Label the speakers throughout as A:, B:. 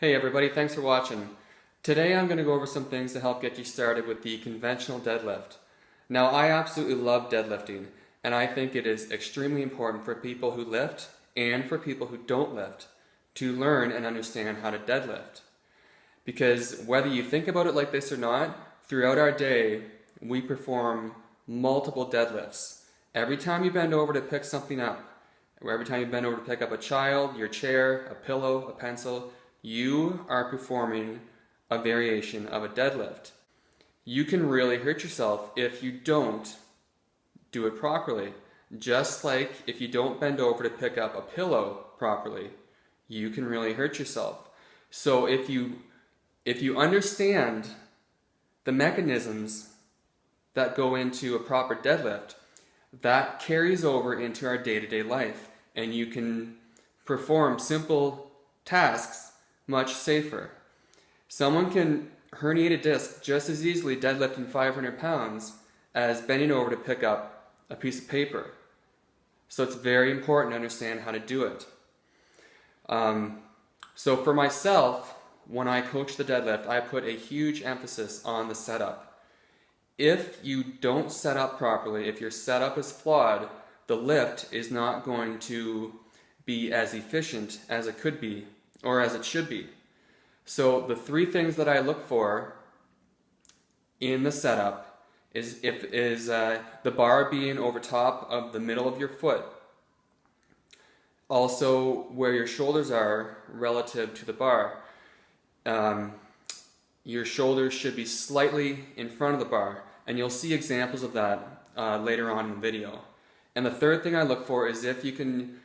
A: Hey everybody, thanks for watching. Today I'm going to go over some things to help get you started with the conventional deadlift. Now I absolutely love deadlifting, and I think it is extremely important for people who lift and for people who don't lift to learn and understand how to deadlift. Because whether you think about it like this or not, throughout our day we perform multiple deadlifts. Every time you bend over to pick something up, or every time you bend over to pick up a child, your chair, a pillow, a pencil, you are performing a variation of a deadlift. You can really hurt yourself if you don't do it properly. Just like if you don't bend over to pick up a pillow properly, you can really hurt yourself. So if you understand the mechanisms that go into a proper deadlift, that carries over into our day-to-day life, and you can perform simple tasks much safer. Someone can herniate a disc just as easily deadlifting 500 pounds as bending over to pick up a piece of paper. So it's very important to understand how to do it. So for myself, when I coach the deadlift, I put a huge emphasis on the setup. If you don't set up properly, if your setup is flawed, the lift is not going to be as efficient as it could be, or as it should be. So the three things that I look for in the setup is the bar being over top of the middle of your foot, also where your shoulders are relative to the bar. Your shoulders should be slightly in front of the bar, and you'll see examples of that later on in the video. And the third thing I look for is if you can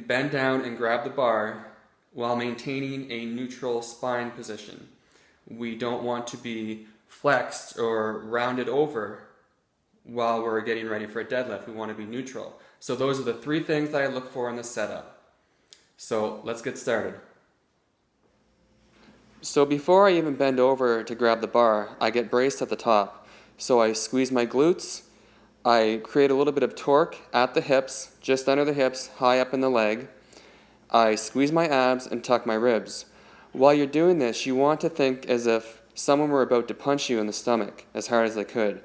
A: bend down and grab the bar while maintaining a neutral spine position. We don't want to be flexed or rounded over while we're getting ready for a deadlift. We want to be neutral. So those are the three things that I look for in the setup. So let's get started. So before I even bend over to grab the bar, I get braced at the top. So I squeeze my glutes, I create a little bit of torque at the hips, just under the hips, high up in the leg. I squeeze my abs and tuck my ribs. While you're doing this, you want to think as if someone were about to punch you in the stomach as hard as they could.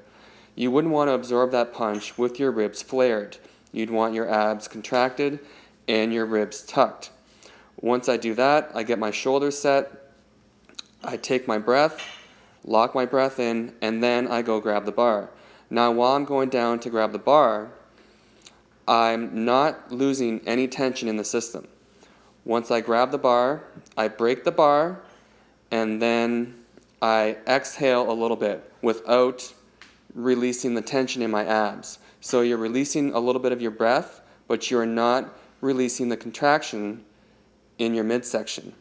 A: You wouldn't want to absorb that punch with your ribs flared. You'd want your abs contracted and your ribs tucked. Once I do that, I get my shoulders set, I take my breath, lock my breath in, and then I go grab the bar. Now while I'm going down to grab the bar, I'm not losing any tension in the system. Once I grab the bar, I break the bar, and then I exhale a little bit without releasing the tension in my abs. So you're releasing a little bit of your breath, but you're not releasing the contraction in your midsection.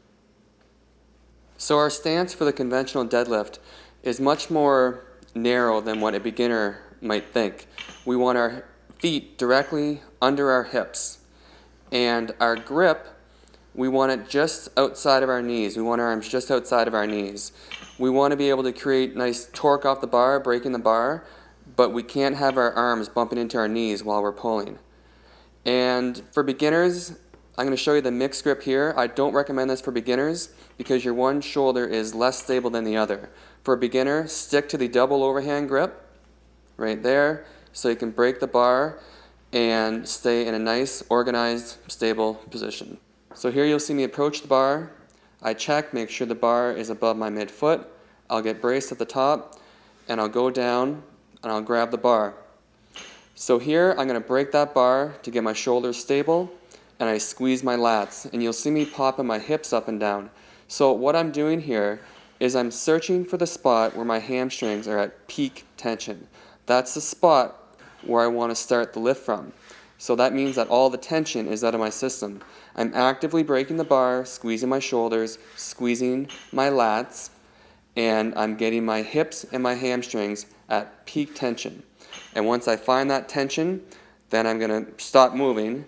A: So our stance for the conventional deadlift is much more narrow than what a beginner might think. We want our feet directly under our hips, and our grip, we want it just outside of our knees. We want our arms just outside of our knees. We want to be able to create nice torque off the bar, breaking the bar, but we can't have our arms bumping into our knees while we're pulling. And for beginners, I'm going to show you the mixed grip here. I don't recommend this for beginners because your one shoulder is less stable than the other. For a beginner, stick to the double overhand grip right there so you can break the bar and stay in a nice, organized, stable position. So here you'll see me approach the bar. I check, make sure the bar is above my midfoot. I'll get braced at the top, and I'll go down and I'll grab the bar. So here I'm going to break that bar to get my shoulders stable, and I squeeze my lats, and you'll see me popping my hips up and down. So what I'm doing here is I'm searching for the spot where my hamstrings are at peak tension. That's the spot where I want to start the lift from. So that means that all the tension is out of my system. I'm actively breaking the bar, squeezing my shoulders, squeezing my lats, and I'm getting my hips and my hamstrings at peak tension. And once I find that tension, then I'm going to stop moving,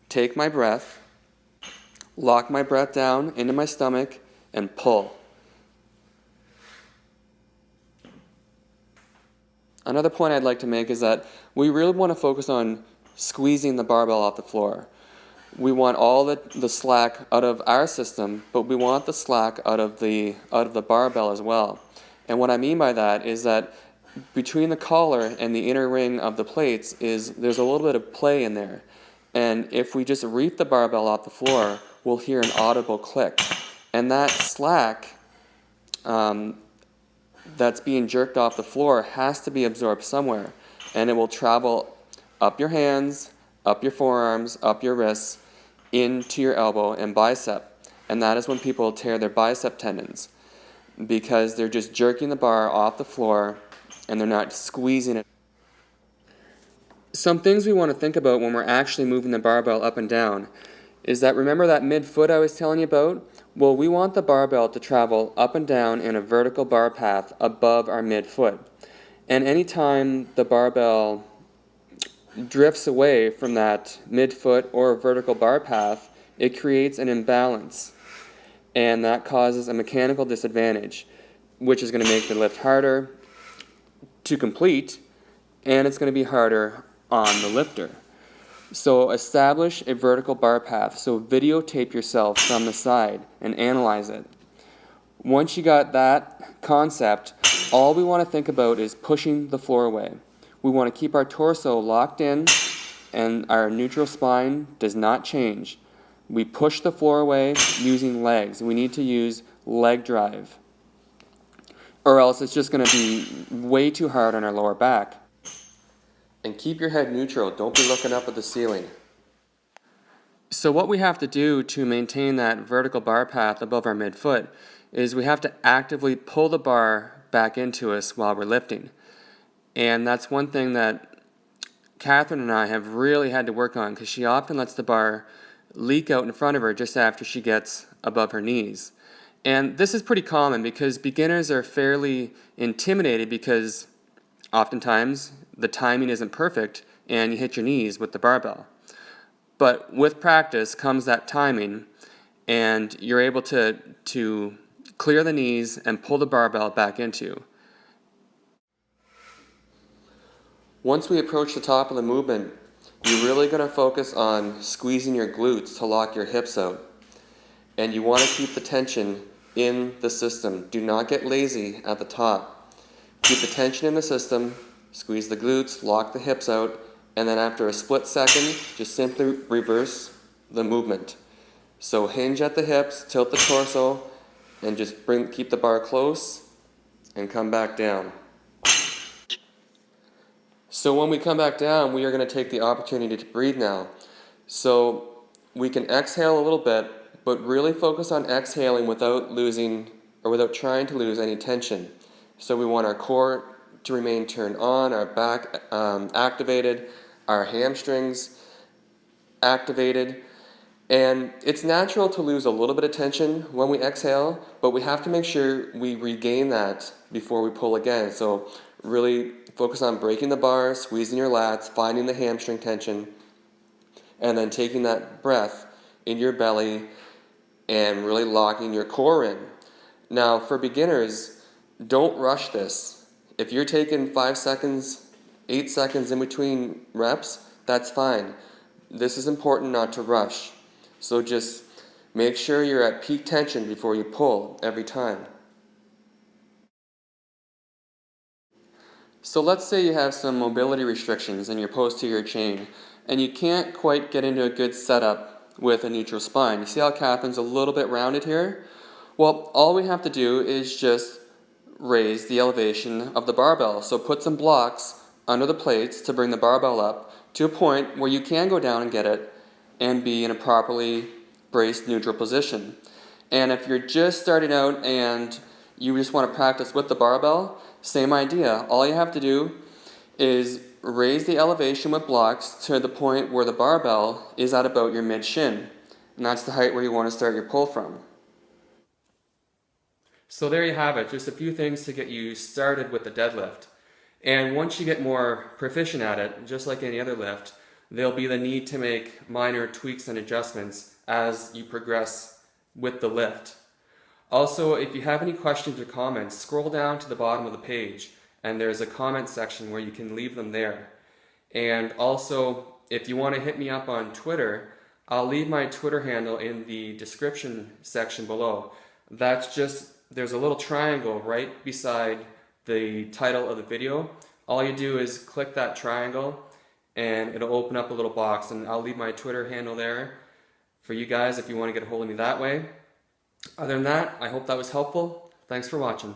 A: take my breath, lock my breath down into my stomach, and pull. Another point I'd like to make is that we really want to focus on squeezing the barbell off the floor. we want all the slack out of our system, but we want the slack out of the barbell as well. And what I mean by that is that between the collar and the inner ring of the plates there's a little bit of play in there. And if we just reef the barbell off the floor, we'll hear an audible click. And that slack that's being jerked off the floor has to be absorbed somewhere. And it will travel up your hands, up your forearms, up your wrists, into your elbow and bicep. And that is when people tear their bicep tendons, because they're just jerking the bar off the floor and they're not squeezing it. Some things we want to think about when we're actually moving the barbell up and down is that, remember that midfoot I was telling you about? Well, we want the barbell to travel up and down in a vertical bar path above our midfoot. And anytime the barbell drifts away from that midfoot or vertical bar path, it creates an imbalance. And that causes a mechanical disadvantage, which is going to make the lift harder to complete, and it's going to be harder on the lifter. So establish a vertical bar path. So videotape yourself from the side and analyze it. Once you got that concept, all we want to think about is pushing the floor away. We want to keep our torso locked in and our neutral spine does not change. We push the floor away using legs. We need to use leg drive, or else it's just going to be way too hard on our lower back. And keep your head neutral. Don't be looking up at the ceiling. So what we have to do to maintain that vertical bar path above our midfoot is we have to actively pull the bar back into us while we're lifting. And that's one thing that Catherine and I have really had to work on, because she often lets the bar leak out in front of her just after she gets above her knees. And this is pretty common because beginners are fairly intimidated because oftentimes the timing isn't perfect and you hit your knees with the barbell. But with practice comes that timing, and you're able to clear the knees and pull the barbell back into. Once we approach the top of the movement, you're really going to focus on squeezing your glutes to lock your hips out. And you want to keep the tension in the system. Do not get lazy at the top. Keep the tension in the system, squeeze the glutes, lock the hips out, and then after a split second, just simply reverse the movement. So hinge at the hips, tilt the torso, and just keep the bar close and come back down. So when we come back down, we are going to take the opportunity to breathe now. So we can exhale a little bit, but really focus on exhaling without trying to lose any tension. So we want our core to remain turned on, our back activated, our hamstrings activated. And it's natural to lose a little bit of tension when we exhale, but we have to make sure we regain that before we pull again. So really focus on breaking the bar, squeezing your lats, finding the hamstring tension, and then taking that breath in your belly and really locking your core in. Now, for beginners, don't rush this. If you're taking 5 seconds, 8 seconds in between reps, that's fine. This is important not to rush. So just make sure you're at peak tension before you pull every time. So let's say you have some mobility restrictions in your posterior chain and you can't quite get into a good setup with a neutral spine. You see how Catherine's a little bit rounded here? Well, all we have to do is just raise the elevation of the barbell. So put some blocks under the plates to bring the barbell up to a point where you can go down and get it and be in a properly braced neutral position. And if you're just starting out and you just want to practice with the barbell, same idea. All you have to do is raise the elevation with blocks to the point where the barbell is at about your mid-shin. And that's the height where you want to start your pull from. So there you have it, just a few things to get you started with the deadlift. And once you get more proficient at it, just like any other lift, there'll be the need to make minor tweaks and adjustments as you progress with the lift. Also, if you have any questions or comments, scroll down to the bottom of the page and there's a comment section where you can leave them there. And also, if you want to hit me up on Twitter, I'll leave my Twitter handle in the description section below. That's just, there's a little triangle right beside the title of the video. All you do is click that triangle and it'll open up a little box, and I'll leave my Twitter handle there for you guys if you want to get a hold of me that way. Other than that, I hope that was helpful. Thanks for watching.